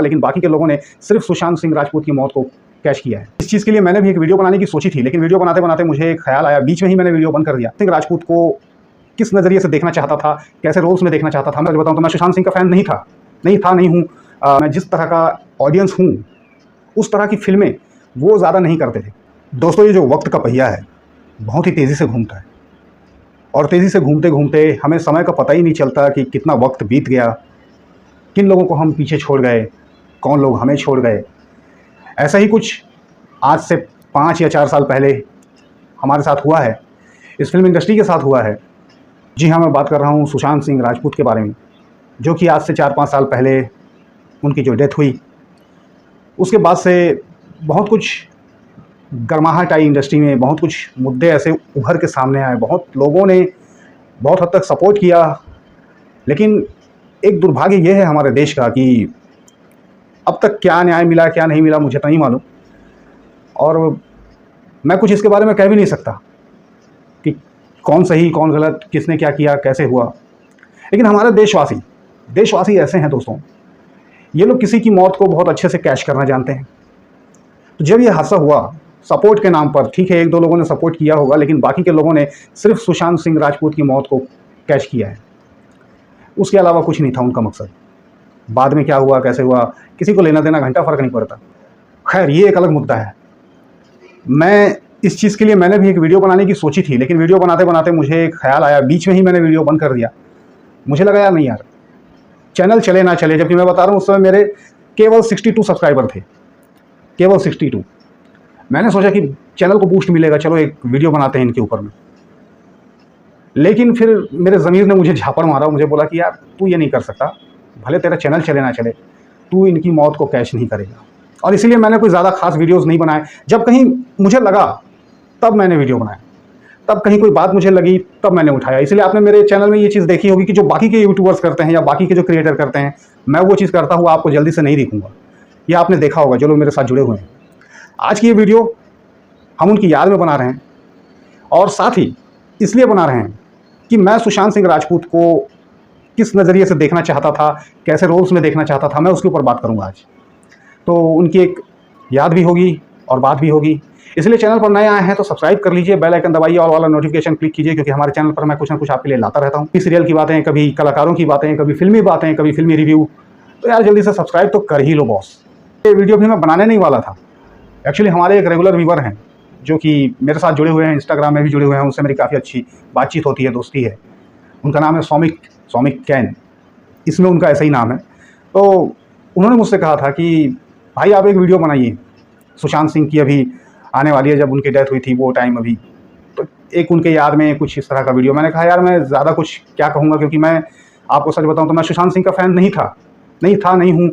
लेकिन बाकी के लोगों ने सिर्फ सुशांत सिंह राजपूत की मौत को कैश किया है। इस चीज़ के लिए मैंने भी एक वीडियो बनाने की सोची थी, लेकिन वीडियो बनाते बनाते मुझे एक ख्याल आया, बीच में ही मैंने वीडियो बंद कर दिया। सिंह राजपूत को किस नज़रिए से देखना चाहता था, कैसे रोल्स में देखना चाहता था, मैं बताऊँ तो मैं सुशांत सिंह का फ़ैन नहीं हूँ। मैं जिस तरह का ऑडियंस हूँ उस तरह की फिल्में वो ज़्यादा नहीं करते थे। दोस्तों, ये जो वक्त का पहिया है बहुत ही तेज़ी से घूमता है, और तेज़ी से घूमते घूमते हमें समय का पता ही नहीं चलता कि कितना वक्त बीत गया, किन लोगों को हम पीछे छोड़ गए, कौन लोग हमें छोड़ गए। ऐसा ही कुछ आज से 5 या 4 साल पहले हमारे साथ हुआ है, इस फिल्म इंडस्ट्री के साथ हुआ है। जी हाँ, मैं बात कर रहा हूँ सुशांत सिंह राजपूत के बारे में, जो कि आज से 4-5 साल पहले उनकी जो डेथ हुई, उसके बाद से बहुत कुछ गर्माहट आई इंडस्ट्री में, बहुत कुछ मुद्दे ऐसे उभर के सामने आए, बहुत लोगों ने बहुत हद तक सपोर्ट किया। लेकिन एक दुर्भाग्य ये है हमारे देश का कि अब तक क्या न्याय मिला क्या नहीं मिला मुझे तो नहीं मालूम, और मैं कुछ इसके बारे में कह भी नहीं सकता कि कौन सही कौन गलत, किसने क्या किया, कैसे हुआ। लेकिन हमारे देशवासी ऐसे हैं दोस्तों, ये लोग किसी की मौत को बहुत अच्छे से कैश करना जानते हैं। तो जब ये हादसा हुआ सपोर्ट के नाम पर, ठीक है 1-2 लोगों ने सपोर्ट किया होगा, लेकिन बाकी के लोगों ने सिर्फ सुशांत सिंह राजपूत की मौत को कैश किया है, उसके अलावा कुछ नहीं था उनका मकसद। बाद में क्या हुआ कैसे हुआ किसी को लेना देना घंटा फ़र्क नहीं पड़ता। खैर, ये एक अलग मुद्दा है। मैं इस चीज़ के लिए मैंने भी एक वीडियो बनाने की सोची थी, लेकिन वीडियो बनाते बनाते मुझे एक ख्याल आया, बीच में ही मैंने वीडियो बंद कर दिया। मुझे लगा यार नहीं यार, चैनल चले ना चले, जबकि मैं बता रहा हूँ उस समय मेरे केवल 62 सब्सक्राइबर थे, केवल 62। मैंने सोचा कि चैनल को बूस्ट मिलेगा, चलो एक वीडियो बनाते हैं इनके ऊपर में। लेकिन फिर मेरे ज़मीर ने मुझे झापड़ मारा, मुझे बोला कि यार तू ये नहीं कर सकता, भले तेरा चैनल चले ना चले, तू इनकी मौत को कैश नहीं करेगा। और इसीलिए मैंने कोई ज़्यादा खास वीडियोज़ नहीं बनाए। जब कहीं मुझे लगा तब मैंने वीडियो बनाया, तब कहीं कोई बात मुझे लगी तब मैंने उठाया। इसलिए आपने मेरे चैनल में ये चीज़ देखी होगी कि जो बाकी के यूट्यूबर्स करते हैं या बाकी के जो क्रिएटर करते हैं, मैं वो चीज़ करता हूँ आपको जल्दी से नहीं दिखूँगा। ये आपने देखा होगा जो लोग मेरे साथ जुड़े हुए हैं। आज की ये वीडियो हम उनकी याद में बना रहे हैं, और साथ ही इसलिए बना रहे हैं कि मैं सुशांत सिंह राजपूत को किस नज़रिए से देखना चाहता था, कैसे रोल्स में देखना चाहता था, मैं उसके ऊपर बात करूँगा आज। तो उनकी एक याद भी होगी और बात भी होगी। इसलिए चैनल पर नए आए हैं तो सब्सक्राइब कर लीजिए, बेल आइकन दबाइए, ऑल वाला नोटिफिकेशन क्लिक कीजिए, क्योंकि हमारे चैनल पर मैं कुछ ना कुछ आपके लिए लाता रहता हूँ। सीरियल की बातें, कभी कलाकारों की बातें, कभी फिल्मी बातें, कभी फिल्मी रिव्यू। तो यार जल्दी से सब्सक्राइब तो कर ही लो बॉस। ये वीडियो भी मैं बनाने नहीं वाला था। एक्चुअली हमारे एक रेगुलर व्यूवर हैं जो कि मेरे साथ जुड़े हुए हैं, इंस्टाग्राम में भी जुड़े हुए हैं, उनसे मेरी काफ़ी अच्छी बातचीत होती है, दोस्ती है। उनका नाम है सौमिक कैन, इसमें उनका ऐसा ही नाम है। तो उन्होंने मुझसे कहा था कि भाई आप एक वीडियो बनाइए, सुशांत सिंह की अभी आने वाली है, जब उनकी डेथ हुई थी वो टाइम अभी, तो एक उनके याद में कुछ इस तरह का वीडियो। मैंने कहा यार मैं ज़्यादा कुछ क्या कहूँगा, क्योंकि मैं आपको सच बताऊँ तो मैं सुशांत सिंह का फ़ैन नहीं हूँ।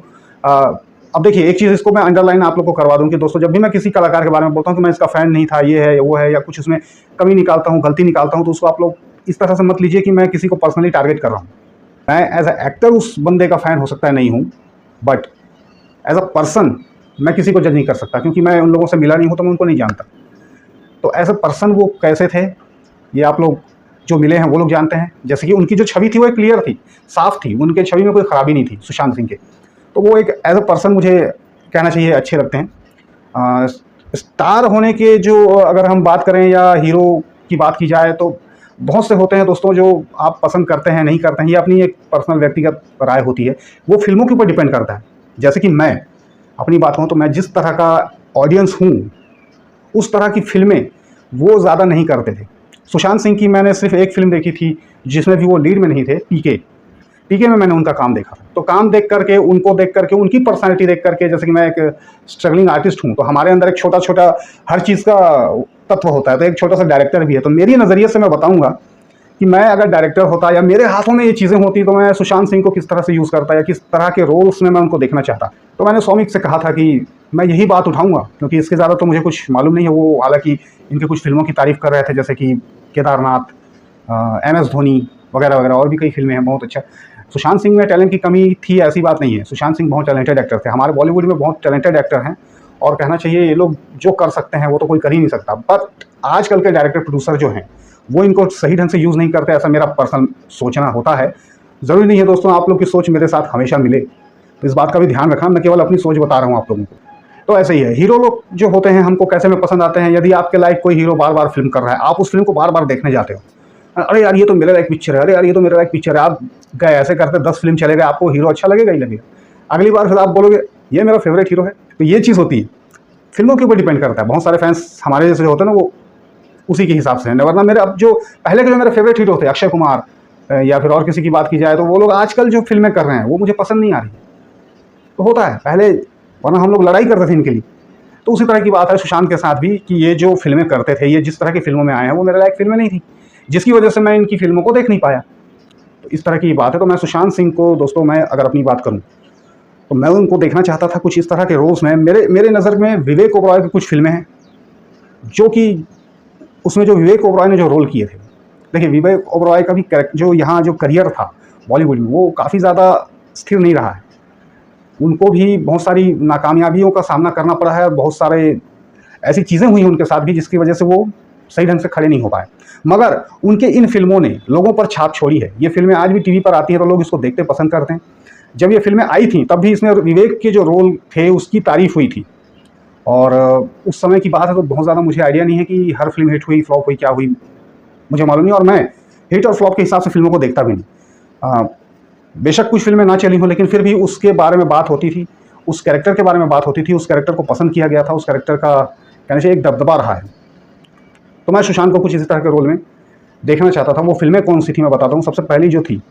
अब देखिए एक चीज़ इसको मैं अंडरलाइन आप लोग को करवा दूँ कि दोस्तों, जब भी मैं किसी कलाकार के बारे में बोलता हूँ कि मैं इसका फ़ैन नहीं था, ये है वो है, या कुछ उसमें कमी निकालता हूँ, गलती निकालता हूँ, तो उसको आप लोग इस तरह से मत लीजिए कि मैं किसी को पर्सनली टारगेट कर रहा हूँ। मैं एज अ एक्टर उस बंदे का फ़ैन हो सकता है नहीं हूँ, बट एज अ पर्सन मैं किसी को जज नहीं कर सकता, क्योंकि मैं उन लोगों से मिला नहीं हूँ तो मैं उनको नहीं जानता। तो एज अ पर्सन वो कैसे थे ये आप लोग जो मिले हैं वो लोग जानते हैं। जैसे कि उनकी जो छवि थी वो एक क्लियर थी, साफ़ थी, उनके छवि में कोई ख़राबी नहीं थी सुशांत सिंह के। तो वो एक एज अ पर्सन मुझे कहना चाहिए अच्छे लगते हैं। स्टार होने के जो अगर हम बात करें या हीरो की बात की जाए तो बहुत से होते हैं दोस्तों जो आप पसंद करते हैं नहीं करते हैं, ये अपनी एक पर्सनल व्यक्तिगत राय होती है, वो फिल्मों के ऊपर डिपेंड करता है। जैसे कि मैं अपनी बात कहूँ तो मैं जिस तरह का ऑडियंस हूँ उस तरह की फिल्में वो ज़्यादा नहीं करते थे। सुशांत सिंह की मैंने सिर्फ एक फिल्म देखी थी जिसमें भी वो लीड में नहीं थे, पीके में मैंने उनका काम देखा। तो काम देख करके, उनको देख करके, उनकी पर्सनैलिटी देख करके, जैसे कि मैं एक स्ट्रगलिंग आर्टिस्ट हूँ तो हमारे अंदर एक छोटा छोटा हर चीज़ का तत्व होता है, तो एक छोटा सा डायरेक्टर भी है। तो मेरी नज़रिए से मैं बताऊँगा कि मैं अगर डायरेक्टर होता या मेरे हाथों में ये चीज़ें होती तो मैं सुशांत सिंह को किस तरह से यूज़ करता या किस तरह के रोल्स में मैं उनको देखना चाहता। तो मैंने सौमिक से कहा था कि मैं यही बात उठाऊँगा, क्योंकि इसके ज़्यादा तो मुझे कुछ मालूम नहीं है। वो हालांकि इनके कुछ फिल्मों की तारीफ़ कर रहे थे, जैसे कि केदारनाथ, MS धोनी वगैरह वगैरह, और भी कई फिल्में हैं बहुत अच्छा। सुशांत सिंह में टैलेंट की कमी थी ऐसी बात नहीं है, सुशांत सिंह बहुत टैलेंटेड एक्टर थे, हमारे बॉलीवुड में बहुत टैलेंटेड एक्टर हैं, और कहना चाहिए ये लोग जो कर सकते हैं वो तो कोई कर ही नहीं सकता। बट आजकल के डायरेक्टर प्रोड्यूसर जो हैं वो इनको सही ढंग से यूज़ नहीं करते, ऐसा मेरा पर्सनल सोचना होता है। ज़रूरी नहीं है दोस्तों आप लोग की सोच मेरे साथ हमेशा मिले, तो इस बात का भी ध्यान रखना, मैं केवल अपनी सोच बता रहा हूँ आप लोगों को। तो ऐसे ही है, हीरो लोग जो होते हैं हमको कैसे में पसंद आते हैं, यदि आपके लायक कोई हीरो बार बार फिल्म कर रहा है, आप उस फिल्म को बार बार देखने जाते हो, अरे यार ये तो मेरे लायक पिक्चर है, अरे यार ये तो मेरे लायक पिक्चर है, आप गए ऐसे करते 10 फिल्म चले गए, आपको हीरो अच्छा लगेगा ही लगेगा। अगली बार फिर आप बोलोगे ये मेरा फेवरेट हीरो है। तो ये चीज़ होती है, फिल्मों के ऊपर डिपेंड करता है। बहुत सारे फैंस हमारे जैसे जो होते हैं ना, वो उसी के हिसाब से हैं। वरना मेरे अब जो पहले के जो मेरे फेवरेट हीरो थे, अक्षय कुमार या फिर और किसी की बात की जाए, तो वो लोग आजकल जो फिल्में कर रहे हैं वो मुझे पसंद नहीं आ रही। तो होता है पहले, वरना हम लोग लड़ाई करते थे इनके लिए। तो उसी तरह की बात है सुशांत के साथ भी, कि ये जो फिल्में करते थे, ये जिस तरह की फिल्मों में आए हैं वो मेरे लायक फिल्में नहीं थी, जिसकी वजह से मैं इनकी फिल्मों को देख नहीं पाया। तो इस तरह की बात है। तो मैं सुशांत सिंह को दोस्तों, मैं अगर अपनी बात करूँ तो मैं उनको देखना चाहता था कुछ इस तरह के रोल्स में। मेरे नज़र में विवेक ओबरॉय की कुछ फिल्में हैं जो कि उसमें जो विवेक ओबरॉय ने जो रोल किए थे, देखिए विवेक ओबरॉय का भी जो यहाँ जो करियर था बॉलीवुड में, वो काफ़ी ज़्यादा स्थिर नहीं रहा है। उनको भी बहुत सारी नाकामयाबियों का सामना करना पड़ा है, बहुत सारे ऐसी चीज़ें हुई उनके साथ भी जिसकी वजह से वो सही ढंग से खड़े नहीं हो पाए। मगर उनके इन फिल्मों ने लोगों पर छाप छोड़ी है। ये फिल्में आज भी टीवी पर आती हैं तो लोग इसको देखते पसंद करते हैं। जब ये फिल्में आई थी तब भी इसमें विवेक के जो रोल थे उसकी तारीफ हुई थी, और उस समय की बात है तो बहुत ज़्यादा मुझे आइडिया नहीं है कि हर फिल्म हिट हुई, फ्लॉप हुई, क्या हुई, मुझे मालूम नहीं। और मैं हिट और फ्लॉप के हिसाब से फिल्मों को देखता भी नहीं। बेशक कुछ फिल्में ना चली हों, लेकिन फिर भी उसके बारे में बात होती थी, उस कैरेक्टर के बारे में बात होती थी, उस कैरेक्टर को पसंद किया गया था, उस कैरेक्टर का कहने से एक दबदबा रहा है। तो मैं सुशांत को कुछ इसी तरह के रोल में देखना चाहता था। वो फिल्में कौन सी थी मैं बताता हूँ। सबसे पहली जो थी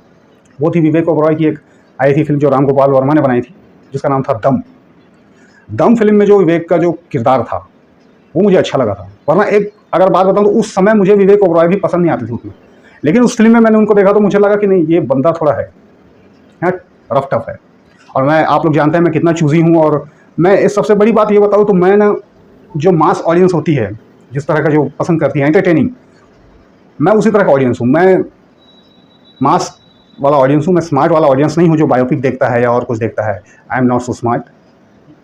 वो थी विवेक ओबरॉय की एक आई थी फिल्म जो राम गोपाल वर्मा ने बनाई थी, जिसका नाम था दम। दम फिल्म में जो विवेक का जो किरदार था वो मुझे अच्छा लगा था। वरना एक अगर बात बताऊँ तो उस समय मुझे विवेक ओबरॉय भी पसंद नहीं आती थी उतनी, लेकिन उस फिल्म में मैंने उनको देखा तो मुझे लगा कि नहीं, ये बंदा थोड़ा है रफ टफ है। और मैं, आप लोग जानते हैं मैं कितना चूज़ी हूँ। और मैं इस सबसे बड़ी बात ये बताऊँ तो मैं ना, जो मास ऑडियंस होती है, जिस तरह का जो पसंद करती है एंटरटेनिंग, मैं उसी तरह का ऑडियंस हूँ। मैं मास वाला ऑडियंस हूँ, मैं स्मार्ट वाला ऑडियंस नहीं हूँ जो बायोपिक देखता है या और कुछ देखता है। I am not so smart.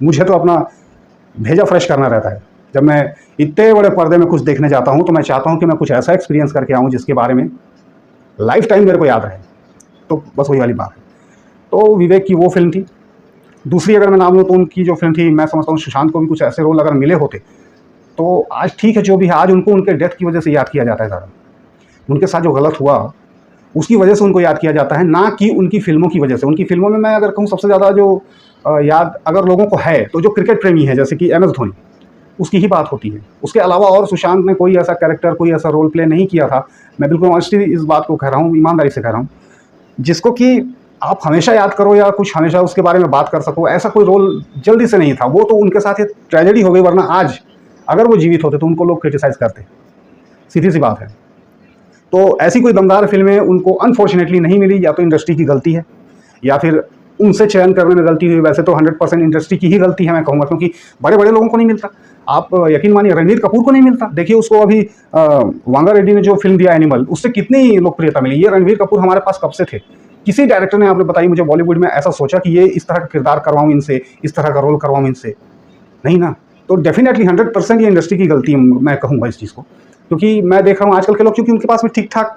मुझे तो अपना भेजा फ्रेश करना रहता है। जब मैं इतने बड़े पर्दे में कुछ देखने जाता हूँ तो मैं चाहता हूँ कि मैं कुछ ऐसा एक्सपीरियंस करके आऊँ जिसके बारे में लाइफ टाइम मेरे को याद रहे। तो बस वही वाली बात है। तो विवेक की वो फिल्म थी। दूसरी अगर मैं नाम लूँ तो उनकी जो फिल्म थी, मैं समझता हूँ सुशांत को भी कुछ ऐसे रोल अगर मिले होते तो आज ठीक है, जो भी है, आज उनको उनके डेथ की वजह से याद किया जाता है ज़्यादा। उनके साथ जो गलत हुआ उसकी वजह से उनको याद किया जाता है, ना कि उनकी फिल्मों की वजह से। उनकी फिल्मों में मैं अगर कहूँ सबसे ज़्यादा जो याद अगर लोगों को है तो जो क्रिकेट प्रेमी है जैसे कि MS धोनी, उसकी ही बात होती है। उसके अलावा और सुशांत ने कोई ऐसा कैरेक्टर, कोई ऐसा रोल प्ले नहीं किया था। मैं बिल्कुल ऑनेस्टली इस बात को कह रहा हूँ, ईमानदारी से कह रहा हूँ, जिसको कि आप हमेशा याद करो या कुछ हमेशा उसके बारे में बात कर सको, ऐसा कोई रोल जल्दी से नहीं था। वो तो उनके साथ ये ट्रेजेडी हो गई, वरना आज अगर वो जीवित होते तो उनको लोग क्रिटिसाइज़ करते, सीधी सी बात है। तो ऐसी कोई दमदार फिल्में उनको अनफॉर्चुनेटली नहीं मिली, या तो इंडस्ट्री की गलती है या फिर उनसे चयन करने में गलती हुई। वैसे तो 100% इंडस्ट्री की ही गलती है मैं कहूँगा, क्योंकि बड़े बड़े लोगों को नहीं मिलता। आप यकीन मानिए रणवीर कपूर को नहीं मिलता। देखिए उसको अभी वांगा रेड्डी ने जो फिल्म दिया एनिमल, उससे कितनी लोकप्रियता मिली। ये रणवीर कपूर हमारे पास कब से थे? किसी डायरेक्टर ने, आपने बताइए मुझे, बॉलीवुड में ऐसा सोचा कि ये इस तरह का किरदार करवाऊँ इनसे, इस तरह का रोल करवाऊँ इनसे? नहीं ना। तो डेफिनेटली 100% ये इंडस्ट्री की गलती है, मैं कहूँगा इस चीज़ को। क्योंकि मैं देख रहा हूँ आजकल के लोग, क्योंकि उनके पास में ठीक ठाक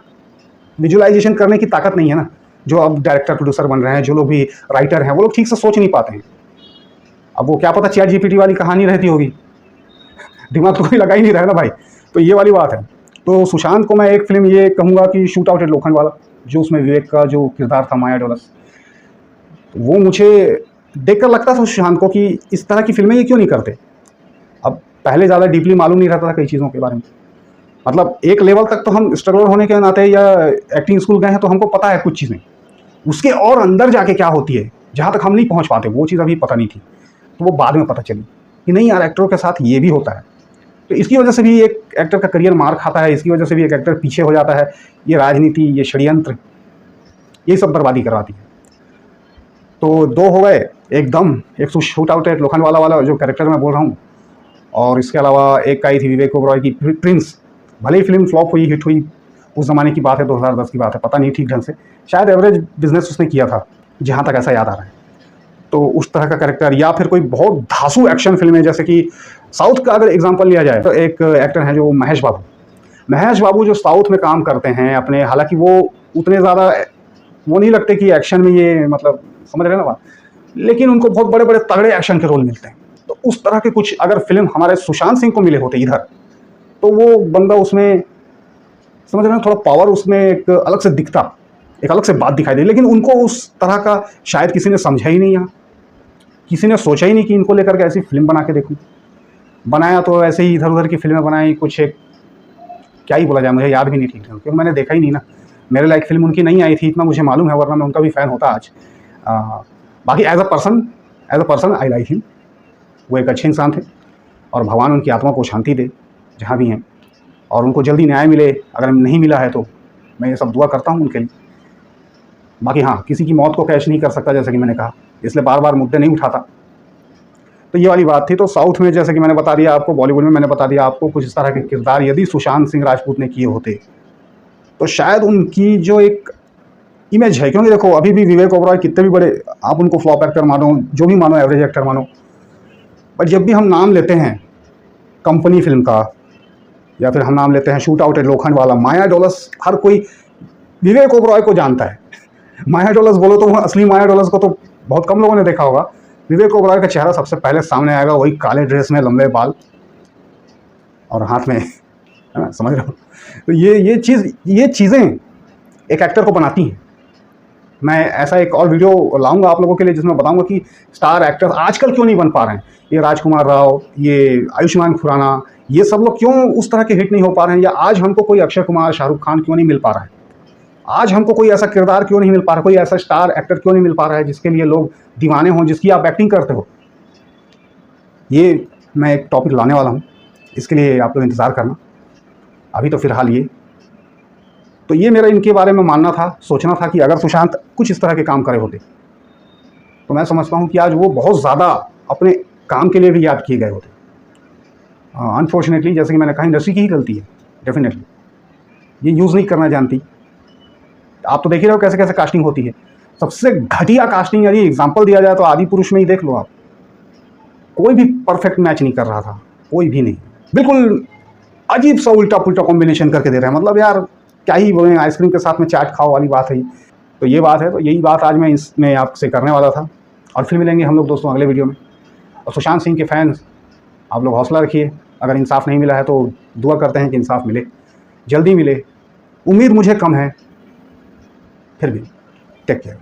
विजुअलाइजेशन करने की ताकत नहीं है ना। जो अब डायरेक्टर प्रोड्यूसर बन रहे हैं, जो लोग भी राइटर हैं, वो लोग ठीक से सोच नहीं पाते हैं। अब वो क्या पता चैट जीपीटी वाली कहानी रहती होगी, दिमाग तो कोई लगा ही नहीं रहा है ना भाई। तो ये वाली बात है। तो सुशांत को मैं एक फिल्म ये कहूँगा कि शूट आउट एट लोखंडवाला, जो उसमें विवेक का जो किरदार था माया डोलस, वो मुझे देखकर लगता था सुशांत को कि इस तरह की फिल्में ये क्यों नहीं करते। अब पहले ज़्यादा डीपली मालूम नहीं रहता था कई चीज़ों के बारे में। मतलब एक लेवल तक तो हम स्ट्रगलर होने के नाते या एक्टिंग स्कूल गए हैं तो हमको पता है कुछ चीज़ें, उसके और अंदर जाके क्या होती है जहाँ तक हम नहीं पहुँच पाते, वो चीज़ अभी पता नहीं थी। तो वो बाद में पता चली कि नहीं यार, एक्टरों के साथ ये भी होता है। तो इसकी वजह से भी एक एक्टर का करियर मार खाता है, इसकी वजह से भी एक एक्टर पीछे हो जाता है। ये राजनीति, ये षड्यंत्र, ये सब बर्बादी करवाती है। तो दो हो गए, एकदम एक शूट आउट एट लोखंडवाला वाला जो कैरेक्टर मैं बोल रहा हूँ, और इसके अलावा एक आई थी विवेक ओबरॉय की प्रिंस। भले ही फिल्म फ्लॉप हुई, हिट हुई, उस ज़माने की बात है, 2010 की बात है, पता नहीं ठीक ढंग से, शायद एवरेज बिजनेस उसने किया था, जहाँ तक ऐसा याद आ रहा है। तो उस तरह का कैरेक्टर, या फिर कोई बहुत धांसू एक्शन फिल्में, जैसे कि साउथ का अगर एग्जांपल लिया जाए तो एक एक्टर हैं जो महेश बाबू जो साउथ में काम करते हैं अपने, हालांकि वो उतने ज़्यादा वो नहीं लगते कि एक्शन में ये, मतलब समझ रहे हैं ना बात, लेकिन उनको बहुत बड़े बड़े तगड़े एक्शन के रोल मिलते हैं। तो उस तरह के कुछ अगर फिल्म हमारे सुशांत सिंह को मिले होते इधर, तो वो बंदा उसमें, समझ रहे हैं, थोड़ा पावर उसमें एक अलग से दिखता, एक अलग से बात दिखाई दे। लेकिन उनको उस तरह का शायद किसी ने समझा ही नहीं, यहाँ किसी ने सोचा ही नहीं कि इनको लेकर के ऐसी फिल्म बना के देखूँ। बनाया तो ऐसे ही इधर उधर की फिल्में बनाई, कुछ एक क्या ही बोला जाए, मुझे याद भी नहीं ठीक है, क्योंकि मैंने देखा ही नहीं ना। मेरे लायक फिल्म उनकी नहीं आई थी, इतना मुझे मालूम है, वरना मैं उनका भी फ़ैन होता आज। बाकी as a person I like him. वो एक अच्छे इंसान थे और भगवान उनकी आत्मा को शांति दे जहाँ भी हैं, और उनको जल्दी न्याय मिले। अगर नहीं मिला है तो मैं ये सब दुआ करता हूँ उनके लिए। बाकी हाँ, किसी की मौत को कैश नहीं कर सकता, जैसे कि मैंने कहा, इसलिए बार बार मुद्दे नहीं उठाता। तो ये वाली बात थी। तो साउथ में, जैसे कि मैंने बता दिया आपको, बॉलीवुड में मैंने बता दिया आपको, कुछ इस तरह के किरदार यदि सुशांत सिंह राजपूत ने किए होते तो शायद उनकी जो एक इमेज है, क्योंकि देखो अभी भी विवेक ओबरॉय कितने भी बड़े, आप उनको फ्लॉप एक्टर मानो, जो भी मानो, एवरेज एक्टर मानो, बट जब भी हम नाम लेते हैं कंपनी फिल्म का, या फिर हम नाम लेते हैं शूट आउट एट लोखंड वाला, माया डोलस, हर कोई विवेक ओबरॉय को जानता है। माया डोलस बोलो तो असली माया डोलस को तो बहुत कम लोगों ने देखा होगा। विवेक ओबरॉय का चेहरा सबसे पहले सामने आएगा, वही काले ड्रेस में, लंबे बाल और हाथ में, है ना, समझ रहे हो। तो ये चीज़ें एक एक्टर को बनाती हैं। मैं ऐसा एक और वीडियो लाऊंगा आप लोगों के लिए, जिसमें बताऊंगा कि स्टार एक्टर्स आजकल क्यों नहीं बन पा रहे हैं। ये राजकुमार राव, ये आयुष्मान खुराना, ये सब लोग क्यों उस तरह के हिट नहीं हो पा रहे हैं, या आज हमको कोई अक्षय कुमार, शाहरुख खान क्यों नहीं मिल पा रहा है, आज हमको कोई ऐसा किरदार क्यों नहीं मिल पा रहा, कोई ऐसा स्टार एक्टर क्यों नहीं मिल पा रहा है जिसके लिए लोग दीवाने हों, जिसकी आप एक्टिंग करते हो। ये मैं एक टॉपिक लाने वाला हूँ, इसके लिए आप लोग इंतज़ार करना। अभी तो फ़िलहाल ये मेरा इनके बारे में मानना था, सोचना था कि अगर सुशांत कुछ इस तरह के काम करे होते तो मैं समझता हूँ कि आज वो बहुत ज़्यादा अपने काम के लिए भी याद किए गए होते। अनफॉर्चुनेटली, जैसे कि मैंने कहा, इंडस्ट्री की ही गलती है डेफिनेटली, ये यूज़ नहीं करना जानती। आप तो देख ही रहे हो कैसे कैसे कास्टिंग होती है। सबसे घटिया कास्टिंग यदि एग्जाम्पल दिया जाए तो आदि पुरुष में ही देख लो आप, कोई भी परफेक्ट मैच नहीं कर रहा था, कोई भी नहीं, बिल्कुल अजीब सा उल्टा पुल्टा कॉम्बिनेशन करके दे रहे हैं। मतलब यार क्या ही बोले, आइसक्रीम के साथ में चाट खाओ वाली बात है। तो ये बात है, तो यही बात आज मैं इसमें आपसे करने वाला था। और फिर मिलेंगे हम लोग दोस्तों अगले वीडियो में। और सुशांत सिंह के फैंस, आप लोग हौसला रखिए। अगर इंसाफ नहीं मिला है तो दुआ करते हैं कि इंसाफ मिले, जल्दी मिले। उम्मीद मुझे कम है, फिर भी टेक केयर।